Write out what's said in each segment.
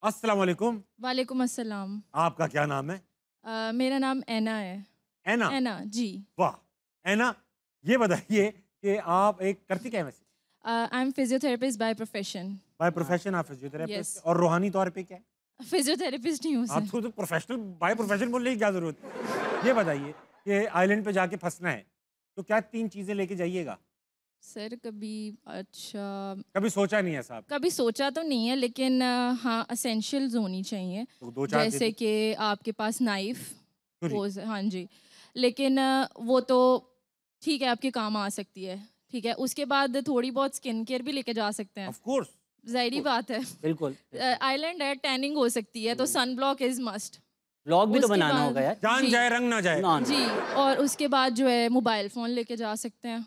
अस्सलाम वालेकुम। वालेकुम अस्सलाम। आपका क्या नाम है? मेरा नाम ऐना है। ऐना? ऐना जी। वाह! ऐना, ये बताइए कि आप एक करती क्या है वैसे? I am physiotherapist by profession. By profession आप फिजियोथेरेपिस्ट यस। और रूहानी तौर पे क्या है? फिजियोथेरेपिस्ट ही हूँ आप सर। तो प्रोफेशनल बाय प्रोफेशन बोलने की क्या ज़रूरत है? ये बताइए कि आइलैंड पे जाके फँसना है, तो क्या 3 चीज़ें लेके जाइएगा? सर कभी अच्छा, कभी सोचा नहीं ऐसा आपने? कभी सोचा तो नहीं है लेकिन हाँ असेंशियल्स होनी चाहिए। तो 2-4 दे जैसे दो। कि आपके पास नाइफ छुरी, हो हाँ जी। लेकिन वो तो ठीक है आपके काम आ सकती है। ठीक है उसके बाद थोड़ी बहुत स्किन केयर भी लेके जा सकते हैं। ऑफ़ कोर्स, ऑफ़ ज़ाहिर-सी कोर्स। बात है। बिल्कुल, बिल्कुल। आइलैंड है टैनिंग हो सकती है तो sunblock is must. Vlog भी तो उसके बनाना बाद होगा यार। जान जी, जाए रंग ना जाए। नॉन जी और उसके बाद जो है मोबाइल फ़ोन लेके जा सकते हैं।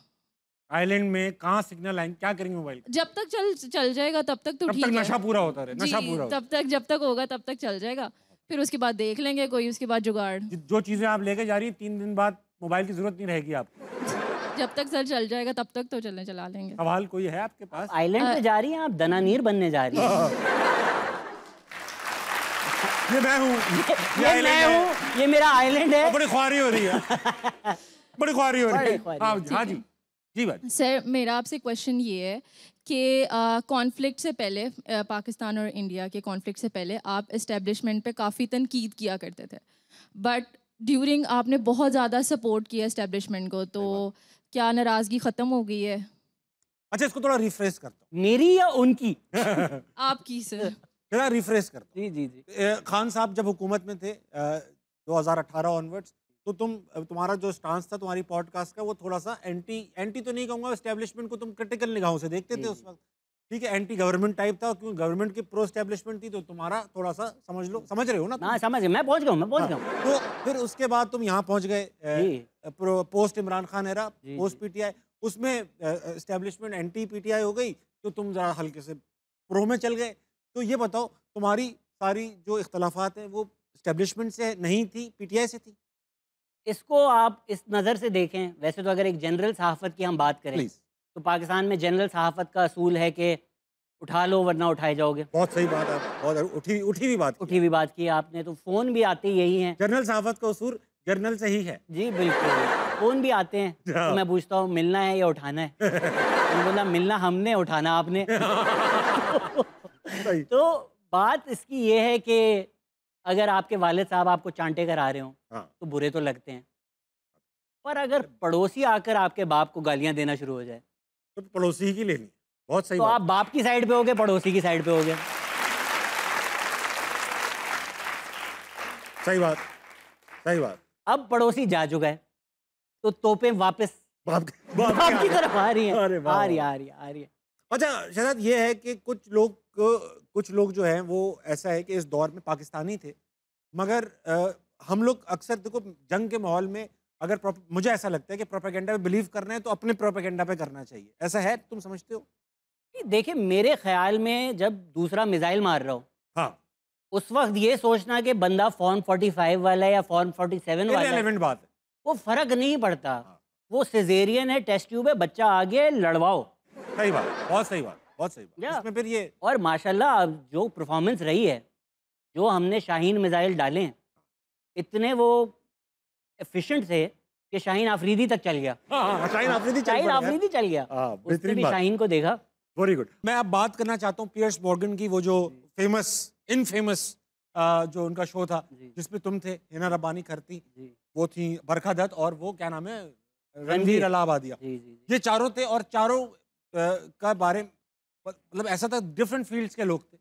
आइलैंड में कहाँ सिग्नल आएँगे, क्या करेंगे मोबाइल का? जब तक चल जाएगा तब तक तो तब तक ठीक है। नशा पूरा होता रहे, जी, नशा पूरा हो। तब तक जब तक होगा तब तक चल जाएगा। फिर उसके बाद देख लेंगे कोई उसके बाद जुगाड़। जो चीज़ें आप लेके जा रही हैं 3 दिन बाद मोबाइल की ज़रूरत नहीं रहेगी आपको। जब तक सर चल जाएगा तब तक तो चला लेंगे। सवाल कोई है आपके पास? आइलैंड पे जा रही हैं आप, दनानीर बनने जा रही हैं। ये मैं हूँ। ये आइलैंड मैं है। हूँ, ये मेरा आइलैंड है। बड़ी ख्वारी हो रही है। बड़ी ख्वारी हो रही बड़ी है। ख्वारी हाँ हो जी, हाँ जी। जी बात। सर मेरा आपसे क्वेश्चन ये है कि कॉन्फ्लिक्ट से पहले पाकिस्तान और इंडिया के कॉन्फ्लिक्ट से पहले आप इस्टेब्लिशमेंट पे काफ़ी तनकीद किया करते थे बट ड्यूरिंग आपने बहुत ज़्यादा सपोर्ट किया इस्टेब्लिशमेंट को तो क्या नाराज़गी ख़त्म हो गई है? अच्छा इसको थोड़ा रिफ्रेश करता मेरी या उनकी? हूँ। आपकी सर। थोड़ा रिफ्रेश करता जी, जी, जी। हूँ। खान साहब जब हुकूमत में थे 2018 ऑनवर्ड्स तो तुम्हारा जो स्टांस था तुम्हारी पॉडकास्ट का वो थोड़ा सा एंटी एंटी तो नहीं कहूँगा एस्टेब्लिशमेंट को तुम क्रिटिकल निगाहों से देखते जी, थे उस जी। वक्त। ठीक है एंटी गवर्नमेंट टाइप था क्योंकि गवर्नमेंट की प्रो एस्टेब्लिशमेंट थी तो तुम्हारा थोड़ा सा समझ लो समझ रहे हो ना तुम। हाँ, समझ गया, मैं पहुँच गया हूँ, मैं पहुँच हाँ, गया हूँ। तो फिर उसके बाद तुम यहाँ पहुँच गए जी, पोस्ट इमरान खान एरा जी, पोस्ट जी। पीटीआई उसमें एस्टेब्लिशमेंट एंटी पीटीआई हो गई तो तुम ज़रा हल्के से प्रो में चल गए। तो ये बताओ तुम्हारी सारी जो इख्तलाफात हैं वो एस्टेब्लिशमेंट से नहीं थी पीटीआई से थी? इसको आप इस नज़र से देखें, वैसे तो अगर एक जनरल सहाफ़त की हम बात करें, प्लीज़। तो पाकिस्तान में जनरल सहाफ़त का असूल है कि उठा लो वरना उठाए जाओगे। बहुत सही बात आप बहुत उठी उठी हुई बात की उठी हुई बात की आपने, तो फ़ोन भी आते ही यही हैं। जनरल सहाफ़त का उसूल जर्नल से ही है। जी, बिल्कुल। फ़ोन भी आते हैं, तो मैं पूछता हूँ मिलना है या उठाना है? उन्होंने बोला मिलना हमने, उठाना आपने। सही। तो बात इसकी ये है कि अगर आपके वालिद साहब आपको चांटे कर आ रहे हों, हाँ, तो बुरे तो लगते हैं। पर अगर पड़ोसी आकर आपके बाप को गालियाँ देना शुरू हो जाए, तो पड़ोसी ही की लेनी है। बहुत सही तो बात। आप बाप की साइड पे होगे, पड़ोसी की साइड पे होगे। सही बात, सही बात। अब पड़ोसी जा चुका है, तो तोपें वापस बाप बाप की की तरफ आ रही हैं। अरे वाह, आ रही है, वाह। आ रही है, आ रही है। अच्छा शहजाद ये है कि कुछ लोग जो हैं वो ऐसा है कि इस दौर में पाकिस्तानी थे मगर हम लोग अक्सर देखो जंग के माहौल में अगर मुझे ऐसा लगता है कि प्रोपेगेंडा पे बिलीव करना है तो अपने प्रोपेगेंडा पे करना चाहिए ऐसा है तुम समझते हो? नहीं, देखिए मेरे ख्याल में जब दूसरा मिसाइल मार रहा हो, हाँ उस वक्त ये सोचना कि बंदा फॉर्म 45 वाला है या फॉर्म 47 वाला है, इररिलेवेंट बात है। वो फर्क नहीं पड़ता। हाँ, वो सिजेरियन है, टेस्ट ट्यूब है, बच्चा आ गया है, लड़वाओ। सही बात बहुत सही बात बहुत सही बात या इसमें फिर ये और माशाल्लाह अब जो परफॉर्मेंस रही है, जो हमने शाहीन मिसाइल डाले हैं, इतने वो एफिशिएंट थे कि शाहीन आफरीदी तक चल गया। हाँ हाँ शाहीन आफरीदी चल शाहीन पड़ा आफरीदी चल गया। हाँ उसने बेहतरीन भी बात शाहीन को देखा। Very good. मैं अब बात करना चाहता हूँ पियर्स मॉर्गन की वो जो फेमस इनफेमस जो उनका शो था जी, जिसमें तुम थे हिना रब्बानी करती जी। वो थी बरखा दत्त और वो क्या नाम है रणवीर रणवीर। अलाहाबादिया। जी, जी, जी। ये चारों थे और चारों का बारे मतलब ऐसा था डिफरेंट फील्ड्स के लोग थे।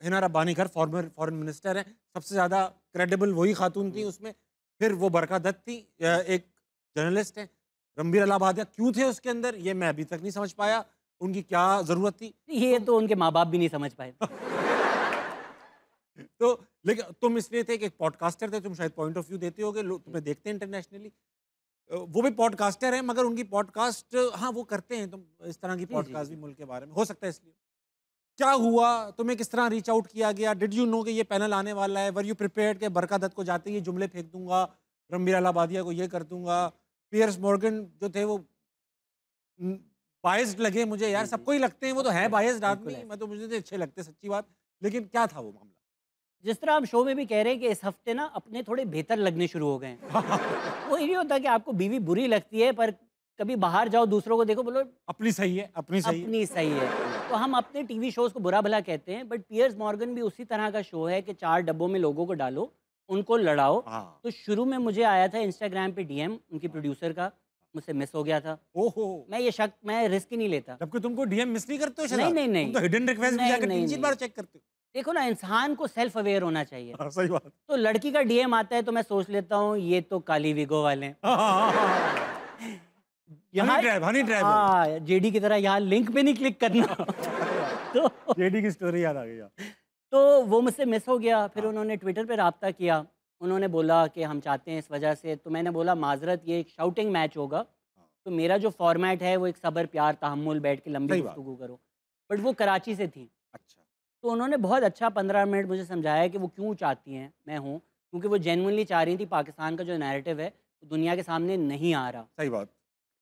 हिना रब्बानी घर फॉर्मर फॉरेन मिनिस्टर हैं सबसे ज़्यादा क्रेडिबल वही खातून थी उसमें। फिर वो बरखा दत्त थी एक जर्नलिस्ट हैं। रणवीर अलाहाबादिया क्यों थे उसके अंदर ये मैं अभी तक नहीं समझ पाया उनकी क्या ज़रूरत थी। ये तो उनके माँ बाप भी नहीं समझ पाए। तो लेकिन तुम इसलिए थे कि एक पॉडकास्टर थे तुम शायद पॉइंट ऑफ व्यू देते होगे लोग तुम्हें देखते हैं इंटरनेशनली। वो भी पॉडकास्टर हैं मगर उनकी पॉडकास्ट हाँ वो करते हैं तुम इस तरह की जी, जी, पॉडकास्ट जी। भी मुल्क के बारे में हो सकता है इसलिए। क्या हुआ तुम्हें किस तरह रीच आउट किया गया डिड यू नो कि ये पैनल आने वाला है वर यू प्रिपेयर्ड के बरका दत्त को जाते ही ये जुमले फेंक दूंगा रणबीर अलाहाबादिया को ये कर दूंगा पियर्स मॉर्गन जो थे वो बायस्ड लगे मुझे यार जी, जी। सबको ही लगते हैं वो तो है Of course, बायस्ड बिल्कुल आदमी ऐसा। मैं तो मुझे तो अच्छे लगते सच्ची बात। लेकिन क्या था वो मामला? जिस तरह हम शो में भी कह रहे हैं कि इस हफ्ते ना अपने थोड़े बेहतर लगने शुरू हो गए हैं। वो ये नहीं होता कि आपको बीवी बुरी लगती है, पर कभी बाहर जाओ दूसरों को देखो, बोलो अपनी सही है, अपनी सही है। अपनी सही है। तो हम अपने टीवी शोज़ को बुरा भला कहते हैं, बट पियर्स मॉर्गन भी उसी तरह का शो है कि 4 डब्बों में लोगों को डालो, उनको लड़ाओ। हाँ। तो शुरू में मुझे आया था इंस्टाग्राम पे डीएम उनकी प्रोड्यूसर का, मुझसे मिस हो गया था। ओहो! मैं रिस्क ही नहीं लेता। जबकि तुमको डीएम मिस नहीं करते हो नहीं, शहजाद? नहीं, नहीं। तुम तो हिडन रिक्वेस्ट भी नहीं, जाकर नहीं, 3-4 नहीं। बार चेक करते हो। देखो ना, इंसान को सेल्फ अवेयर होना चाहिए। हाँ, सही बात। तो लड़की का डीएम आता है तो मैं सोच लेता हूँ ये तो काली विगो वाले हैं। हाँ, हाँ, हाँ। यहाँ हनी ट्रैप है। हाँ, जेडी की तरह यहाँ लिंक पे नहीं क्लिक करना। तो जेडी की स्टोरी याद आ गई यार। तो वो मुझसे मिस हो गया। फिर उन्होंने ट्विटर पे राब्ता किया, उन्होंने बोला कि हम चाहते हैं इस वजह से। तो मैंने बोला माजरत, ये एक शाउटिंग मैच होगा, तो मेरा जो फॉर्मेट है वो एक सब्र प्यार तहम्मुल, बैठ के लंबी सही बात। गुफ्तगू करो। बट वो कराची से थी, अच्छा। तो उन्होंने बहुत अच्छा 15 मिनट मुझे समझाया कि वो क्यों चाहती हैं मैं हूँ, क्योंकि वो जेन्युइनली चाह रही थी पाकिस्तान का जो नैरेटिव है वो दुनिया के सामने नहीं आ रहा। सही बात।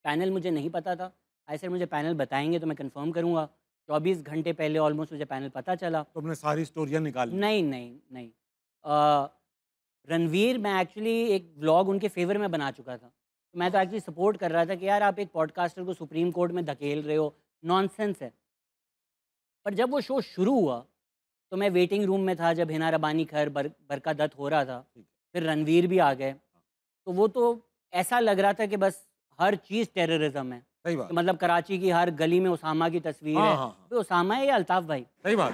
पैनल मुझे नहीं पता था, ऐसे मुझे पैनल बताएंगे तो मैं कंफर्म करूँगा। 24 घंटे पहले ऑलमोस्ट मुझे पैनल पता चला। तुमने सारी स्टोरियाँ निकाली। नहीं, नहीं, नहीं। अ, रणवीर, मैं एक्चुअली एक व्लॉग उनके फेवर में बना चुका था। तो मैं तो एक्चुअली सपोर्ट कर रहा था कि यार आप एक पॉडकास्टर को सुप्रीम कोर्ट में धकेल रहे हो, नॉनसेंस है। पर जब वो शो शुरू हुआ तो मैं वेटिंग रूम में था जब हिना रबानी खैर बरका दत्त हो रहा था। फिर रणवीर भी आ गए, तो वो तो ऐसा लग रहा था कि बस हर चीज़ टेररिज्म है। सही बात। मतलब कराची की हर गली में उसामा की तस्वीर हाँ, है। हाँ, हाँ। तो उसामा है या अल्ताफ भाई? सही बात।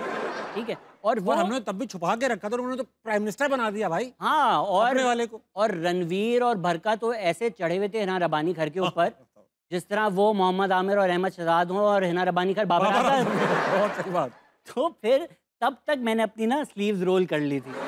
ठीक है। और वो और हमने तब भी छुपा के रखा था और उन्होंने तो प्राइम मिनिस्टर बना दिया भाई, हाँ, अपने वाले को। और रणवीर और बरका तो ऐसे चढ़े हुए थे हिना रबानी खैर के ऊपर, जिस तरह वो मोहम्मद आमिर और अहमद शहजाद हों और हिना रबानी खैर बाबर आजम। बहुत सही बात। तो फिर तब तक मैंने अपनी ना स्लीव्स रोल कर ली थी।